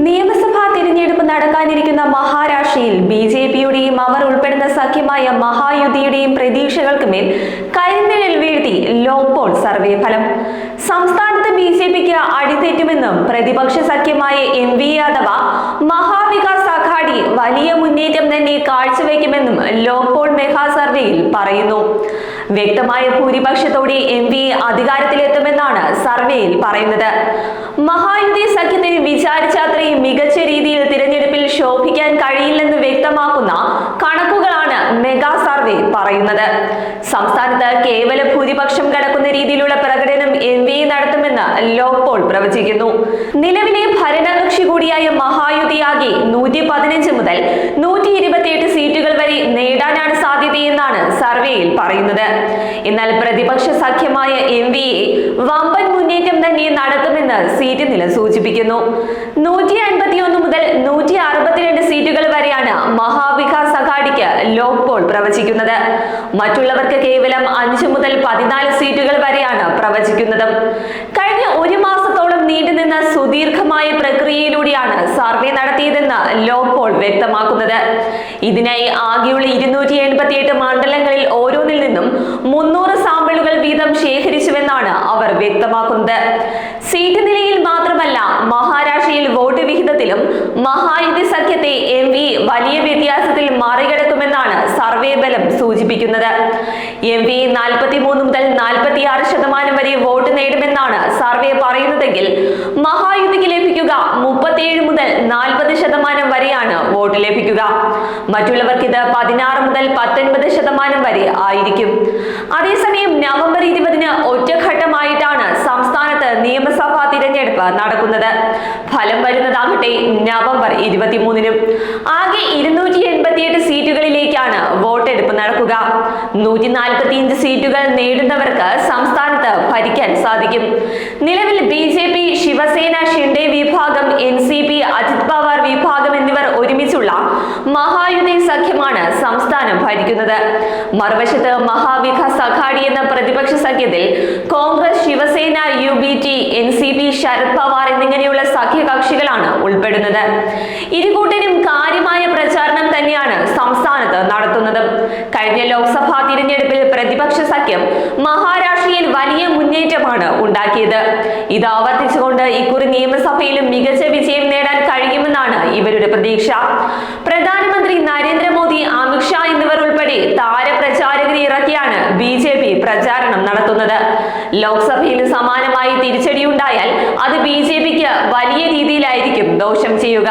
നിയമസഭാ തിരഞ്ഞെടുപ്പ് നടക്കാനിരിക്കുന്ന മഹാരാഷ്ട്രയിൽ ബിജെപിയുടെയും അവർ ഉൾപ്പെടുന്ന സഖ്യമായ മഹായുതിയുടെയും പ്രതീക്ഷകൾക്ക് മേൽ കരിനിഴൽ വീഴ്ത്തി ലോക് പോൾ സർവേ ഫലം. സംസ്ഥാനത്ത് ബിജെപിക്ക് അടിതെറ്റുമെന്നും പ്രതിപക്ഷ സഖ്യമായ MVA അഥവാ മഹാവികാസ് അഘാടി വലിയ മുന്നേറ്റം തന്നെ കാഴ്ചവെക്കുമെന്നും ലോക് പോൾ മെഗാ സർവേയിൽ പറയുന്നു. വ്യക്തമായ ഭൂരിപക്ഷത്തോടെ MVA അധികാരത്തിലെത്തുമെന്നാണ് സർവേയിൽ പറയുന്നത്. മഹായുതി സഖ്യത്തിന് വിചാരിച്ചത്രയും മികച്ച രീതിയിൽ തിരഞ്ഞെടുപ്പിൽ ശോഭിക്കാൻ കഴിയില്ലെന്ന് വ്യക്തമാക്കുന്ന കണക്കുകളാണ് മെഗാ സർവേ പറയുന്നത്. സംസ്ഥാനത്ത് കേവല ഭൂരിപക്ഷം കടക്കുന്ന രീതിയിലുള്ള പ്രകടനം MVA നടത്തുമെന്ന് ലോക് പോൾ പ്രവചിക്കുന്നു. നിലവിലെ ഭരണകക്ഷി കൂടിയായ മഹായുതിയാകെ 115 മുതൽ 128 സീറ്റുകൾ വരെ നേടാനാണ് സാധ്യതയെന്നാണ് സർവേയിൽ പറയുന്നത്. എന്നാൽ പ്രതിപക്ഷ സഖ്യമായ MVA വമ്പൻ മുന്നേറ്റം തന്നെ നടത്തുമെന്ന് സീറ്റ് നില സൂചിപ്പിക്കുന്നു. 151 മുതൽ 162 സീറ്റുകൾ വരെയാണ് മഹാവികാസ് അഘാടിക്ക് ലോക് പോൾ പ്രവചിക്കുന്നത്. മറ്റുള്ളവർക്ക് കേവലം 5 മുതൽ 14 സീറ്റുകൾ വരെയാണ് പ്രവചിക്കുന്നത്. കഴിഞ്ഞ ഒരു മാസത്തോളം നീണ്ടുനിന്ന സുദീർഘമായ പ്രക്രിയയിലൂടെയാണ് സർവേ നടത്തിയതെന്ന് ലോക് പോൾ വ്യക്തമാക്കുന്നത്. ഇതിനായി ആകെയുള്ള 288 മണ്ഡലങ്ങളിൽ ഓരോന്നിൽ നിന്നും 300 സാമ്പിളുകൾ വീതം ശേഖരിച്ചുവെന്നാണ് അവർ വ്യക്തമാക്കുന്നത്. സീറ്റ് നിലയിൽ മാത്രമല്ല, മഹാരാഷ്ട്രയിൽ വോട്ട് വിഹിതത്തിലും മഹായുതി സഖ്യത്തെ MVA വലിയ വ്യത്യാസത്തിൽ മറികടക്കുമെന്നാണ് സർവേ ബലം സൂചിപ്പിക്കുന്നത്. MVA 43 മുതൽ 46% വരെ വോട്ട് നേടുമെന്നാണ് സർവേ പറയുന്നതെങ്കിൽ മഹായുതിക്ക് ലഭിക്കുക 37 മുതൽ 40% വരെയാണ് വോട്ട് ലഭിക്കുക. മറ്റുള്ളവർക്ക് ഇത് 16 മുതൽ 19% വരെ ആയിരിക്കും. അതേസമയം നവംബർ 20-ന് ഒറ്റഘട്ടമായിട്ടാണ് സംസ്ഥാനത്ത് നിയമസഭാ തിരഞ്ഞെടുപ്പ് നടക്കുന്നത്. ഫലം വരുന്നതാകട്ടെ നവംബർ 23-നും. ആകെ 288 സീറ്റുകളിലേക്കാണ് വോട്ടെടുപ്പ് നടക്കുക. 145 സീറ്റുകൾ നേടുന്നവർക്ക് സംസ്ഥാനത്ത് ഭരിക്കാൻ സാധിക്കും. നിലവിൽ BJP, ശിവസേന, ഷിൻഡെ വിഭാഗം, NCP, അജിത് പവാർ വിഭാഗം എന്നിവർ ഒരുമിച്ചുള്ള മഹായുതി സഖ്യമാണ് സംസ്ഥാനം ഭരിക്കുന്നത്. മറുവശത്ത് മഹാവികാസ് അഘാടി എന്ന പ്രതിപക്ഷ സഖ്യത്തിൽ കോൺഗ്രസ്, ശിവസേന, UBT, NCP, ശരത് പവാർ എന്നിങ്ങനെയുള്ള സഖ്യകക്ഷികളാണ് ഉൾപ്പെടുന്നത്. ഇരുകൂട്ടരും കാര്യമായ പ്രചാരണം തന്നെയാണ് സംസ്ഥാനത്ത് നടത്തുന്നത്. കഴിഞ്ഞ ലോക്സഭാ തിരഞ്ഞെടുപ്പിൽ പ്രതിപക്ഷ സഖ്യം മഹാരാഷ്ട്രയിൽ വലിയ മുന്നേറ്റമാണ് ഉണ്ടാക്കിയത്. ഇത് ആവർത്തിച്ചുകൊണ്ട് ഇക്കുറി നിയമസഭയിലും മികച്ച വിജയം നേടാൻ കഴിയുമെന്നാണ് ഇവരുടെ പ്രതീക്ഷ. പ്രധാനമന്ത്രി നരേന്ദ്രമോദി, അമിത് ഷാ എന്നിവർ ഉൾപ്പെടെ താരപ്രചാരകരെ ഇറക്കിയാണ് BJP പ്രചാരണം നടത്തുന്നത്. ലോക്സഭയിൽ സമാനമായി തിരിച്ചടിയുണ്ടായാൽ അത് BJPക്ക് വലിയ രീതിയിലായിരിക്കും ദോഷം ചെയ്യുക.